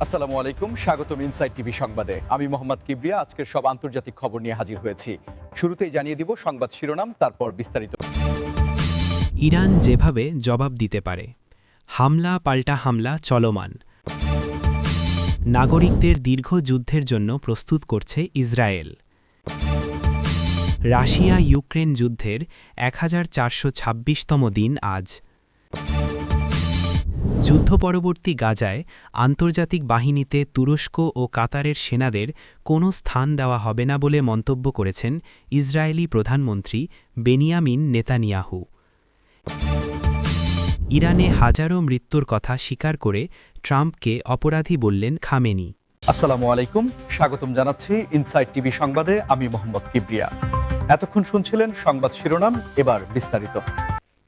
আসসালামু আলাইকুম, স্বাগতম ইনসাইড টিভি সংবাদে। আমি মোহাম্মদ কিবরিয়া আজকের সব আন্তর্জাতিক খবর নিয়ে হাজির হয়েছি। শুরুতেই জানিয়ে দিব সংবাদ শিরোনাম, তারপর বিস্তারিত। ইরান যেভাবে জবাব দিতে পারে, হামলা পাল্টা হামলা চলমান। নাগরিকদের দীর্ঘ যুদ্ধের জন্য প্রস্তুত করছে ইসরায়েল। রাশিয়া ইউক্রেন যুদ্ধের 1426তম দিন আজ। যুদ্ধ-পরবর্তী গাজায় আন্তর্জাতিক বাহিনীতে তুরস্ক ও কাতারের সেনাদের কোনো স্থান দেওয়া হবে না বলে মন্তব্য করেছেন ইসরায়েলি প্রধানমন্ত্রী বেনিয়ামিন নেতানিয়াহু। ইরানে হাজারো মৃত্যুর কথা স্বীকার করে ট্রাম্পকে অপরাধী বললেন খামেনি। আসসালামু আলাইকুম, স্বাগতম জানাচ্ছি ইনসাইড টিভি সংবাদে। আমি মোহাম্মদ কিবরিয়া। এতক্ষণ শুনছিলেন সংবাদ শিরোনাম, এবার বিস্তারিত।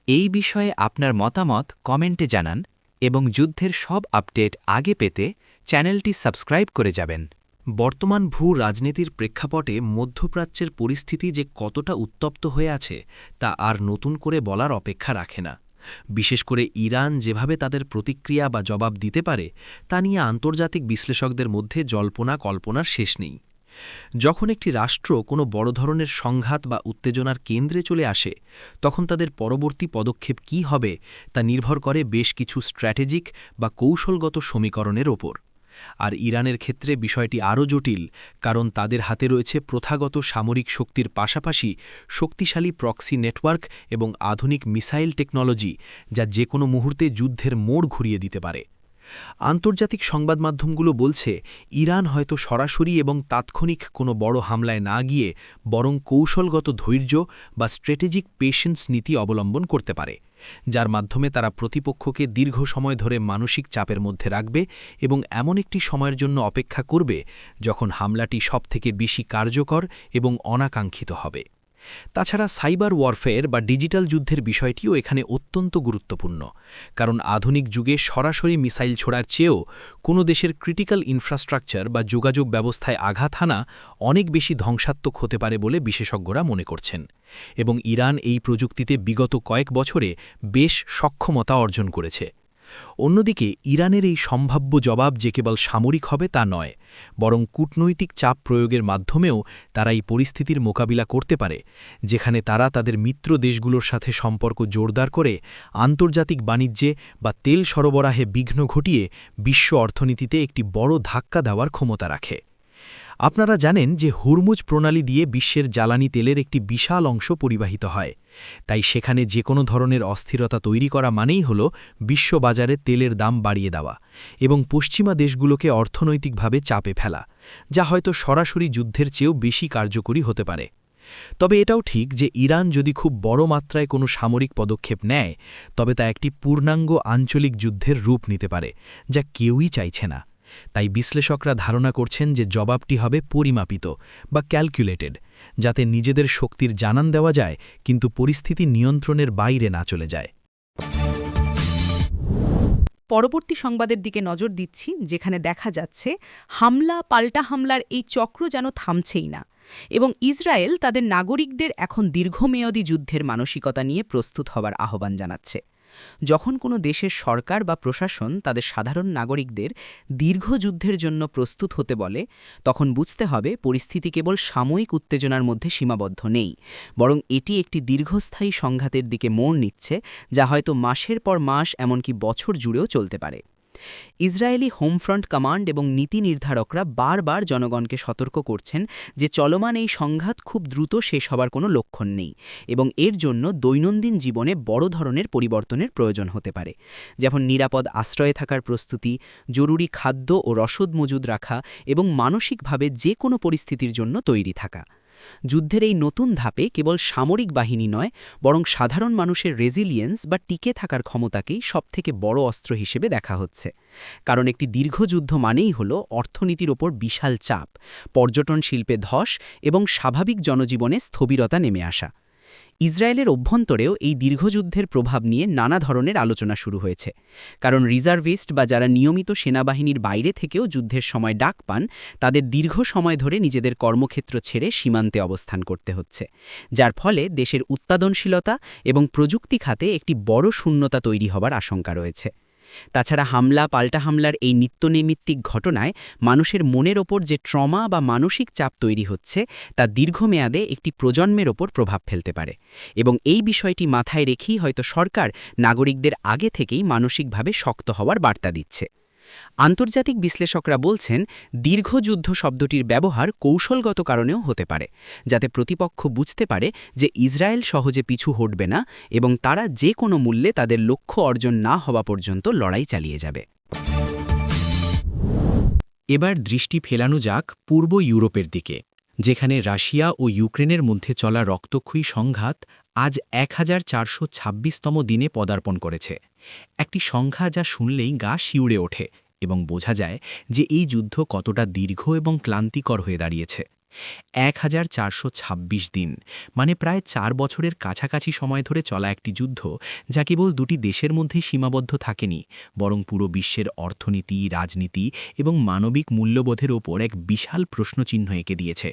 এই বিষয়ে আপনার মতামত কমেন্টে জানান এবং যুদ্ধের সব আপডেট আগে পেতে চ্যানেলটি সাবস্ক্রাইব করে যাবেন। বর্তমান ভূ রাজনীতির প্রেক্ষাপটে মধ্যপ্রাচ্যের পরিস্থিতি যে কতটা উত্তপ্ত হয়ে আছে তা আর নতুন করে বলার অপেক্ষা রাখে না। বিশেষ করে ইরান যেভাবে তাদের প্রতিক্রিয়া বা জবাব দিতে পারে তা নিয়ে আন্তর্জাতিক বিশ্লেষকদের মধ্যে জল্পনা কল্পনার শেষ নেই। যখন একটি রাষ্ট্র কোনো বড় ধরনের সংঘাত বা উত্তেজনার কেন্দ্রে চলে আসে, তখন তাদের পরবর্তী পদক্ষেপ কী হবে তা নির্ভর করে বেশ কিছু স্ট্র্যাটেজিক বা কৌশলগত সমীকরণের ওপর। আর ইরানের ক্ষেত্রে বিষয়টি আরও জটিল, কারণ তাদের হাতে রয়েছে প্রথাগত সামরিক শক্তির পাশাপাশি শক্তিশালী প্রক্সি নেটওয়ার্ক এবং আধুনিক মিসাইল টেকনোলজি, যা যে কোনো মুহূর্তে যুদ্ধের মোড় ঘুরিয়ে দিতে পারে। আন্তর্জাতিক সংবাদ মাধ্যমগুলো বলছে, ইরান হয়তো সরাসরি এবং তাৎক্ষণিক কোনো বড় হামলায় না গিয়ে বরং কৌশলগত ধৈর্য বা স্ট্র্যাটেজিক পেশেন্স নীতি অবলম্বন করতে পারে, যার মাধ্যমে তারা প্রতিপক্ষকে দীর্ঘ সময় ধরে মানসিক চাপের মধ্যে রাখবে এবং এমন একটি সময়ের জন্য অপেক্ষা করবে যখন হামলাটি সবথেকে বেশি কার্যকর এবং অনাকাঙ্ক্ষিত হবে। তাছাড়া সাইবার ওয়ারফেয়ার বা ডিজিটাল যুদ্ধের বিষয়টিও এখানে অত্যন্ত গুরুত্বপূর্ণ, কারণ আধুনিক যুগে সরাসরি মিসাইল ছোড়ার চেয়েও কোনো দেশের ক্রিটিক্যাল ইনফ্রাস্ট্রাকচার বা যোগাযোগ ব্যবস্থায় আঘাত হানা অনেক বেশি ধ্বংসাত্মক হতে পারে বলে বিশেষজ্ঞরা মনে করছেন, এবং ইরান এই প্রযুক্তিতে বিগত কয়েক বছরে বেশ সক্ষমতা অর্জন করেছে। অন্যদিকে ইরানের এই সম্ভাব্য জবাব যে কেবল সামরিক হবে তা নয়, বরং কূটনৈতিক চাপ প্রয়োগের মাধ্যমেও তারা এই পরিস্থিতির মোকাবিলা করতে পারে, যেখানে তারা তাদের মিত্র দেশগুলোর সাথে সম্পর্ক জোরদার করে আন্তর্জাতিক বাণিজ্যে বা তেল সরবরাহে বিঘ্ন ঘটিয়ে বিশ্ব অর্থনীতিতে একটি বড় ধাক্কা দেওয়ার ক্ষমতা রাখে। আপনারা জানেন যে হুরমুজ প্রণালী দিয়ে বিশ্বের জ্বালানি তেলের একটি বিশাল অংশ পরিবাহিত হয়, তাই সেখানে যে কোনো ধরনের অস্থিরতা তৈরি করা মানেই হল বিশ্ববাজারে তেলের দাম বাড়িয়ে দেওয়া এবং পশ্চিমা দেশগুলোকে অর্থনৈতিকভাবে চাপে ফেলা, যা হয়তো সরাসরি যুদ্ধের চেয়েও বেশি কার্যকরী হতে পারে। তবে এটাও ঠিক যে ইরান যদি খুব বড় মাত্রায় কোনো সামরিক পদক্ষেপ নেয়, তবে তা একটি পূর্ণাঙ্গ আঞ্চলিক যুদ্ধের রূপ নিতে পারে, যা কেউই চাইছে না। তাই বিশ্লেষকরা ধারণা করছেন যে জবাবটি হবে পরিমাপিত বা ক্যালকুলেটেড, যাতে নিজেদের শক্তির জানান দেওয়া যায় কিন্তু পরিস্থিতি নিয়ন্ত্রণের বাইরে না চলে যায়। পরবর্তী সংবাদের দিকে নজর দিচ্ছি, যেখানে দেখা যাচ্ছে হামলা পাল্টা হামলার এই চক্র যেন থামছেই না, এবং ইসরায়েল তাদের নাগরিকদের এখন দীর্ঘমেয়াদী যুদ্ধের মানসিকতা নিয়ে প্রস্তুত হবার আহ্বান জানাচ্ছে। যখন কোনো দেশের সরকার বা প্রশাসন তাদের সাধারণ নাগরিকদের দীর্ঘ যুদ্ধের জন্য প্রস্তুত হতে বলে, তখন বুঝতে হবে পরিস্থিতি কেবল সাময়িক উত্তেজনার মধ্যে সীমাবদ্ধ নেই, বরং এটি একটি দীর্ঘস্থায়ী সংঘাতের দিকে মোড় নিচ্ছে, যা হয়তো মাসের পর মাস এমনকি বছর জুড়েও চলতে পারে। ইসরায়েলি হোমফ্রন্ট কমান্ড এবং নীতি নির্ধারকরা বারবার জনগণকে সতর্ক করছেন যে চলমান এই সংঘাত খুব দ্রুত শেষ হবার কোনো লক্ষণ নেই, এবং এর জন্য দৈনন্দিন জীবনে বড় ধরনের পরিবর্তনের প্রয়োজন হতে পারে, যেমন নিরাপদ আশ্রয়ে থাকার প্রস্তুতি, জরুরি খাদ্য ও রসদ মজুদ রাখা এবং মানসিকভাবে যে কোনো পরিস্থিতির জন্য তৈরি থাকা। যুদ্ধের এই নতুন ধাপে কেবল সামরিক বাহিনী নয়, বরং সাধারণ মানুষের রেজিলিয়েন্স বা টিকে থাকার ক্ষমতাকেই সবথেকে বড় অস্ত্র হিসেবে দেখা হচ্ছে। কারণ একটি দীর্ঘ যুদ্ধ মানেই হল অর্থনীতির ওপর বিশাল চাপ, পর্যটন শিল্পে ধস এবং স্বাভাবিক জনজীবনে স্থবিরতা নেমে আসা। ইসরায়েলের অভ্যন্তরেও এই দীর্ঘযুদ্ধের প্রভাব নিয়ে নানা ধরনের আলোচনা শুরু হয়েছে, কারণ রিজার্ভিস্ট বা যারা নিয়মিত সেনাবাহিনীর বাইরে থেকেও যুদ্ধের সময় ডাক পান, তাদের দীর্ঘ সময় ধরে নিজেদের কর্মক্ষেত্র ছেড়ে সীমান্তে অবস্থান করতে হচ্ছে, যার ফলে দেশের উৎপাদনশীলতা এবং প্রযুক্তি খাতে একটি বড় শূন্যতা তৈরি হবার আশঙ্কা রয়েছে। তাছাড়া হামলা পাল্টা হামলার এই নিত্যনৈমিত্তিক ঘটনায় মানুষের মনের ওপর যে ট্রমা বা মানসিক চাপ তৈরি হচ্ছে তা দীর্ঘমেয়াদে একটি প্রজন্মের ওপর প্রভাব ফেলতে পারে এবং এই বিষয়টি মাথায় রেখেই হয়তো সরকার নাগরিকদের আগে থেকেই মানসিকভাবে শক্ত হওয়ার বার্তা দিচ্ছে। আন্তর্জাতিক বিশ্লেষকরা বলছেন দীর্ঘযুদ্ধ শব্দটির ব্যবহার কৌশলগত কারণেও হতে পারে, যাতে প্রতিপক্ষ বুঝতে পারে যে ইসরায়েল সহজে পিছু হটবে না এবং তারা যে কোনো মূল্যে তাদের লক্ষ্য অর্জন না হওয়া পর্যন্ত লড়াই চালিয়ে যাবে। এবার দৃষ্টি ফেলানো যাক পূর্ব ইউরোপের দিকে, যেখানে রাশিয়া ও ইউক্রেনের মধ্যে চলা রক্তক্ষয়ী সংঘাত আজ 1426তম দিনে পদার্পণ করেছে। একটি সংখ্যা যা শুনলেই গা শিউরে ওঠে এবং বোঝা যায় যে এই যুদ্ধ কতটা দীর্ঘ এবং ক্লান্তিকর হয়ে দাঁড়িয়েছে। 1426 দিন মানে প্রায় 4 বছরের কাছাকাছি সময় ধরে চলা একটি যুদ্ধ, যা কেবল দুটি দেশের মধ্যেই সীমাবদ্ধ থাকেনি, বরং পুরো বিশ্বের অর্থনীতি, রাজনীতি এবং মানবিক মূল্যবোধের ওপর এক বিশাল প্রশ্নচিহ্ন এঁকে দিয়েছে।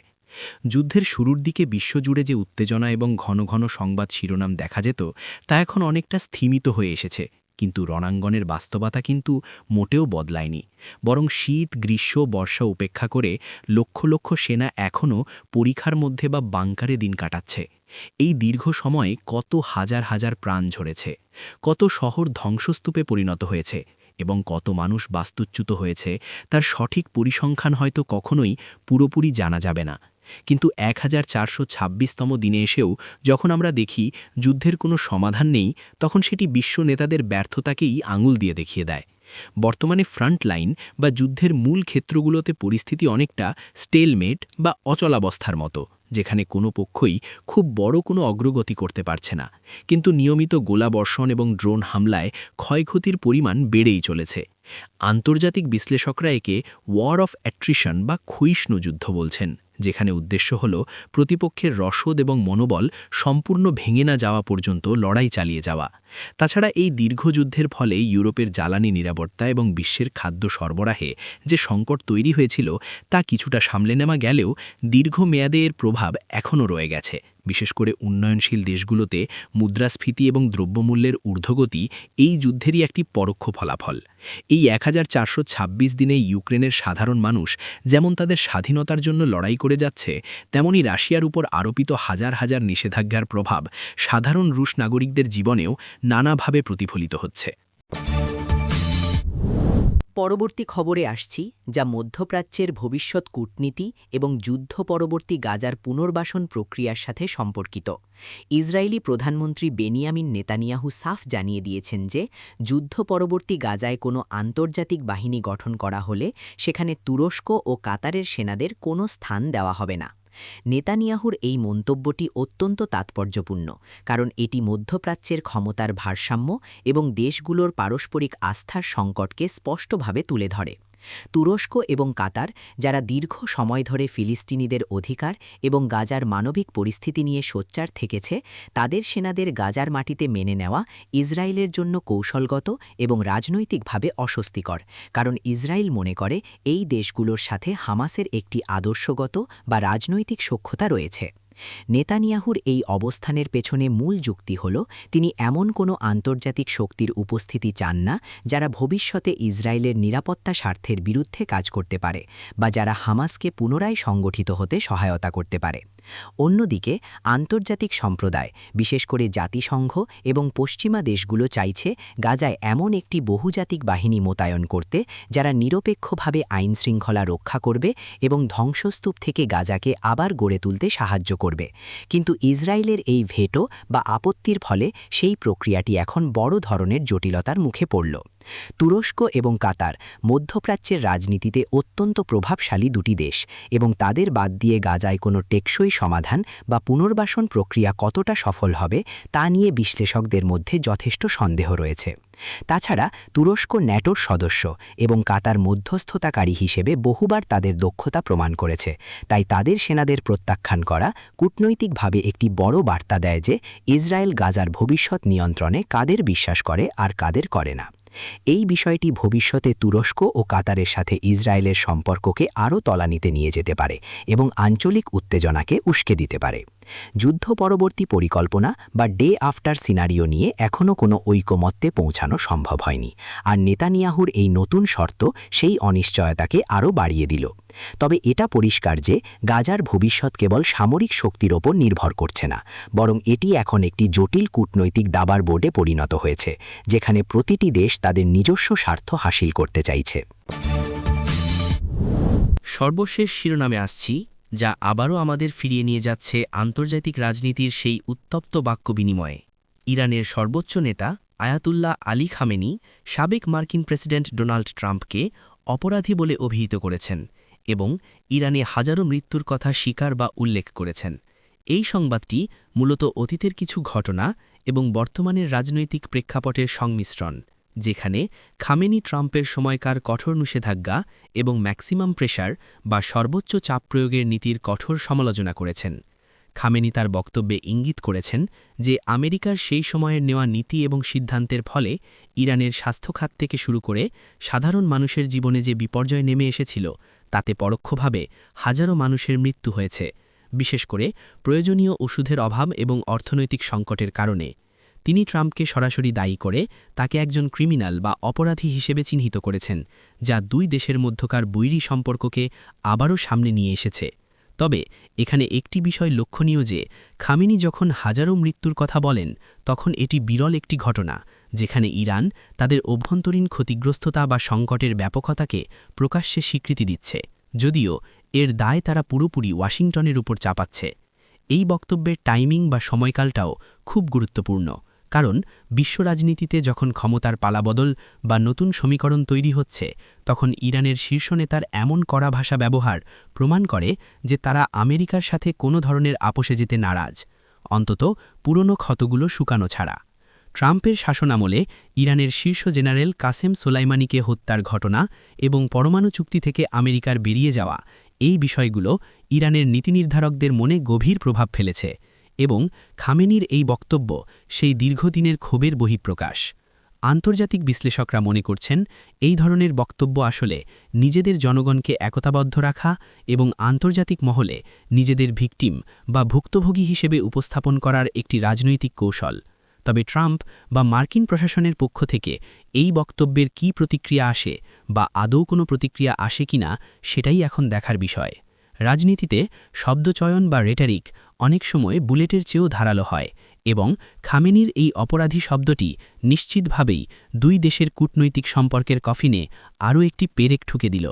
যুদ্ধের শুরুর দিকে বিশ্বজুড়ে যে উত্তেজনা এবং ঘন ঘন সংবাদ শিরোনাম দেখা যেত, তা এখন অনেকটা স্থিমিত হয়ে এসেছে, কিন্তু রণাঙ্গনের বাস্তবতা কিন্তু মোটেও বদলায়নি। বরং শীত, গ্রীষ্ম, বর্ষা উপেক্ষা করে লক্ষ লক্ষ সেনা এখনও পরিখার মধ্যে বা বাংকারে দিন কাটাচ্ছে। এই দীর্ঘ সময়ে কত হাজার হাজার প্রাণ ঝরেছে, কত শহর ধ্বংসস্তূপে পরিণত হয়েছে এবং কত মানুষ বাস্তুচ্যুত হয়েছে, তার সঠিক পরিসংখ্যান হয়তো কখনোই পুরোপুরি জানা যাবে না। কিন্তু 1426তম দিনে এসেও যখন আমরা দেখি যুদ্ধের কোনো সমাধান নেই, তখন সেটি বিশ্ব নেতাদের ব্যর্থতাকেই আঙুল দিয়ে দেখিয়ে দেয়। বর্তমানে ফ্রন্ট লাইন বা যুদ্ধের মূল ক্ষেত্রগুলোতে পরিস্থিতি অনেকটা স্টেলমেট বা অচলাবস্থার মতো, যেখানে কোনো পক্ষই খুব বড় কোনো অগ্রগতি করতে পারছে না, কিন্তু নিয়মিত গোলাবর্ষণ এবং ড্রোন হামলায় ক্ষয়ক্ষতির পরিমাণ বেড়েই চলেছে। আন্তর্জাতিক বিশ্লেষকরা একে ওয়ার অফ অ্যাট্রিশন বা ক্ষয়িষ্ণু যুদ্ধ বলছেন, যেখানে উদ্দেশ্য হল প্রতিপক্ষের রসদ এবং মনোবল সম্পূর্ণ ভেঙে না যাওয়া পর্যন্ত লড়াই চালিয়ে যাওয়া। তাছাড়া এই দীর্ঘযুদ্ধের ফলে ইউরোপের জ্বালানি নিরাপত্তা এবং বিশ্বের খাদ্য সরবরাহে যে সংকট তৈরি হয়েছিল, তা কিছুটা সামলে নেওয়া গেলেও দীর্ঘমেয়াদে এর প্রভাব এখনও রয়ে গেছে। বিশেষ করে উন্নয়নশীল দেশগুলোতে মুদ্রাস্ফীতি এবং দ্রব্যমূল্যের ঊর্ধ্বগতি এই যুদ্ধেরই একটি পরোক্ষ ফলাফল। এই 1426 দিনে ইউক্রেনের সাধারণ মানুষ যেমন তাদের স্বাধীনতার জন্য লড়াই করে যাচ্ছে, তেমনি রাশিয়ার উপর আরোপিত হাজার হাজার নিষেধাজ্ঞার প্রভাব সাধারণ রুশ নাগরিকদের জীবনেও নানাভাবে প্রতিফলিত হচ্ছে। পরবর্তী খবরে আসছি, যা মধ্যপ্রাচ্যের ভবিষ্যৎ কূটনীতি এবং যুদ্ধ পরবর্তী গাজার পুনর্বাসন প্রক্রিয়ার সাথে সম্পর্কিত। ইসরায়েলি প্রধানমন্ত্রী বেনিয়ামিন নেতানিয়াহু সাফ জানিয়ে দিয়েছেন যে যুদ্ধ পরবর্তী গাজায় কোনো আন্তর্জাতিক বাহিনী গঠন করা হলে সেখানে তুরস্ক ও কাতারের সেনাদের কোনো স্থান দেওয়া হবে না। নেতানিয়াহুর এই মন্তব্যটি অত্যন্ত তাৎপর্যপূর্ণ, কারণ এটি মধ্যপ্রাচ্যের ক্ষমতার ভারসাম্য এবং দেশগুলোর পারস্পরিক আস্থার সংকটকে স্পষ্টভাবে তুলে ধরে। তুরস্ক এবং কাতার, যারা দীর্ঘ সময় ধরে ফিলিস্তিনিদের অধিকার এবং গাজার মানবিক পরিস্থিতি নিয়ে সোচ্চার থেকেছে, তাদের সেনাদের গাজার মাটিতে মেনে নেওয়া ইসরায়েলের জন্য কৌশলগত এবং রাজনৈতিকভাবে অস্বস্তিকর, কারণ ইসরায়েল মনে করে এই দেশগুলোর সাথে হামাসের একটি আদর্শগত বা রাজনৈতিক সখ্যতা রয়েছে। নেতানিয়াহুর এই অবস্থানের পেছনে মূল যুক্তি হল তিনি এমন কোনো আন্তর্জাতিক শক্তির উপস্থিতি চান না যারা ভবিষ্যতে ইসরায়েলের নিরাপত্তা স্বার্থের বিরুদ্ধে কাজ করতে পারে বা যারা হামাসকে পুনরায় সংগঠিত হতে সহায়তা করতে পারে। অন্যদিকে আন্তর্জাতিক সম্প্রদায়, বিশেষ করে জাতিসংঘ এবং পশ্চিমা দেশগুলো চাইছে গাজায় এমন একটি বহুজাতিক বাহিনী মোতায়েন করতে যারা নিরপেক্ষভাবে আইনশৃঙ্খলা রক্ষা করবে এবং ধ্বংসস্তূপ থেকে গাজাকে আবার গড়ে তুলতে সাহায্য করবে। কিন্তু ইসরায়েলের এই ভেটো বা আপত্তির ফলে সেই প্রক্রিয়াটি এখন বড় ধরনের জটিলতার মুখে পড়ল। তুরস্ক এবং কাতার মধ্যপ্রাচ্যের রাজনীতিতে অত্যন্ত প্রভাবশালী দুটি দেশ, এবং তাদের বাদ দিয়ে গাজায় কোনো টেকসই সমাধান বা পুনর্বাসন প্রক্রিয়া কতটা সফল হবে তা নিয়ে বিশ্লেষকদের মধ্যে যথেষ্ট সন্দেহ রয়েছে। তাছাড়া তুরস্ক ন্যাটোর সদস্য এবং কাতার মধ্যস্থতাকারী হিসেবে বহুবার তাদের দক্ষতা প্রমাণ করেছে, তাই তাদের সেনাদের প্রত্যাখ্যান করা কূটনৈতিকভাবে একটি বড় বার্তা দেয় যে ইসরায়েল গাজার ভবিষ্যৎ নিয়ন্ত্রণে কাদের বিশ্বাস করে আর কাদের করে না। এই বিষয়টি ভবিষ্যতে তুরস্ক ও কাতারের সাথে ইসরায়েলের সম্পর্ককে আরও তলানিতে নিয়ে যেতে পারে এবং আঞ্চলিক উত্তেজনাকে উস্কে দিতে পারে। যুদ্ধ পরবর্তী পরিকল্পনা বা ডে আফটার সিনারিও নিয়ে এখনও কোনো ঐকমত্যে পৌঁছানো সম্ভব হয়নি, আর নেতানিয়াহুর এই নতুন শর্ত সেই অনিশ্চয়তাকে আরও বাড়িয়ে দিল। তবে এটা পরিষ্কার যে গাজার ভবিষ্যৎ কেবল সামরিক শক্তির ওপর নির্ভর করছে না, বরং এটি এখন একটি জটিল কূটনৈতিক দাবার বোর্ডে পরিণত হয়েছে, যেখানে প্রতিটি দেশ তাদের নিজস্ব স্বার্থ হাসিল করতে চাইছে। সর্বশেষ শিরোনামে আসছি, যা আবারও আমাদের ফিরিয়ে নিয়ে যাচ্ছে আন্তর্জাতিক রাজনীতির সেই উত্তপ্ত বাক্য বিনিময়ে। ইরানের সর্বোচ্চ নেতা আয়াতুল্লাহ আলী খামেনি সাবেক মার্কিন প্রেসিডেন্ট ডোনাল্ড ট্রাম্পকে অপরাধী বলে অভিহিত করেছেন এবং ইরানে হাজারো মৃত্যুর কথা স্বীকার বা উল্লেখ করেছেন। এই সংবাদটি মূলত অতীতের কিছু ঘটনা এবং বর্তমানের রাজনৈতিক প্রেক্ষাপটের সংমিশ্রণ, যেখানে খামেনি ট্রাম্পের সময়কার কঠোর নিষেধাজ্ঞা এবং ম্যাক্সিমাম প্রেশার বা সর্বোচ্চ চাপ প্রয়োগের নীতির কঠোর সমালোচনা করেছেন। খামেনি তার বক্তব্যে ইঙ্গিত করেছেন যে আমেরিকার সেই সময়ের নেওয়া নীতি এবং সিদ্ধান্তের ফলে ইরানের স্বাস্থ্যখাত থেকে শুরু করে সাধারণ মানুষের জীবনে যে বিপর্যয় নেমে এসেছিল, তাতে পরোক্ষভাবে হাজারো মানুষের মৃত্যু হয়েছে, বিশেষ করে প্রয়োজনীয় ওষুধের অভাব এবং অর্থনৈতিক সংকটের কারণে। তিনি ট্রাম্পকে সরাসরি দায়ী করে তাকে একজন ক্রিমিনাল বা অপরাধী হিসেবে চিহ্নিত করেছেন, যা দুই দেশের মধ্যকার বৈরী সম্পর্ককে আবারও সামনে নিয়ে এসেছে। তবে এখানে একটি বিষয় লক্ষণীয় যে খামেনি যখন হাজারো মৃত্যুর কথা বলেন, তখন এটি বিরল একটি ঘটনা, যেখানে ইরান তাদের অভ্যন্তরীণ ক্ষতিগ্রস্ততা বা সংকটের ব্যাপকতাকে প্রকাশ্যে স্বীকৃতি দিচ্ছে, যদিও এর দায় তারা পুরোপুরি ওয়াশিংটনের উপর চাপাচ্ছে। এই বক্তব্যের টাইমিং বা সময়কালটাও খুব গুরুত্বপূর্ণ, কারণ বিশ্ব রাজনীতিতে যখন ক্ষমতার পালাবদল বা নতুন সমীকরণ তৈরি হচ্ছে, তখন ইরানের শীর্ষ নেতার এমন কড়া ভাষা ব্যবহার প্রমাণ করে যে তারা আমেরিকার সাথে কোনো ধরনের আপোষে যেতে নারাজ, অন্তত পুরনো ক্ষতগুলো শুকানো ছাড়া। ট্রাম্পের শাসনামলে ইরানের শীর্ষ জেনারেল কাসেম সোলাইমানিকে হত্যার ঘটনা এবং পরমাণু চুক্তি থেকে আমেরিকার বেরিয়ে যাওয়া, এই বিষয়গুলো ইরানের নীতিনির্ধারকদের মনে গভীর প্রভাব ফেলেছে এবং খামেনির এই বক্তব্য সেই দীর্ঘদিনের ক্ষোভের বহিঃপ্রকাশ। আন্তর্জাতিক বিশ্লেষকরা মনে করছেন এই ধরনের বক্তব্য আসলে নিজেদের জনগণকে একতাবদ্ধ রাখা এবং আন্তর্জাতিক মহলে নিজেদের ভিকটিম বা ভুক্তভোগী হিসেবে উপস্থাপন করার একটি রাজনৈতিক কৌশল। তবে ট্রাম্প বা মার্কিন প্রশাসনের পক্ষ থেকে এই বক্তব্যের কী প্রতিক্রিয়া আসে বা আদৌ কোনো প্রতিক্রিয়া আসে কিনা, সেটাই এখন দেখার বিষয়। রাজনীতিতে শব্দচয়ন বা রেটারিক অনেক সময় বুলেটের চেয়েও ধারালো হয় এবং খামেনির এই অপরাধী শব্দটি নিশ্চিতভাবেই দুই দেশের কূটনৈতিক সম্পর্কের কফিনে আরও একটি পেরেক ঠুকে দিল।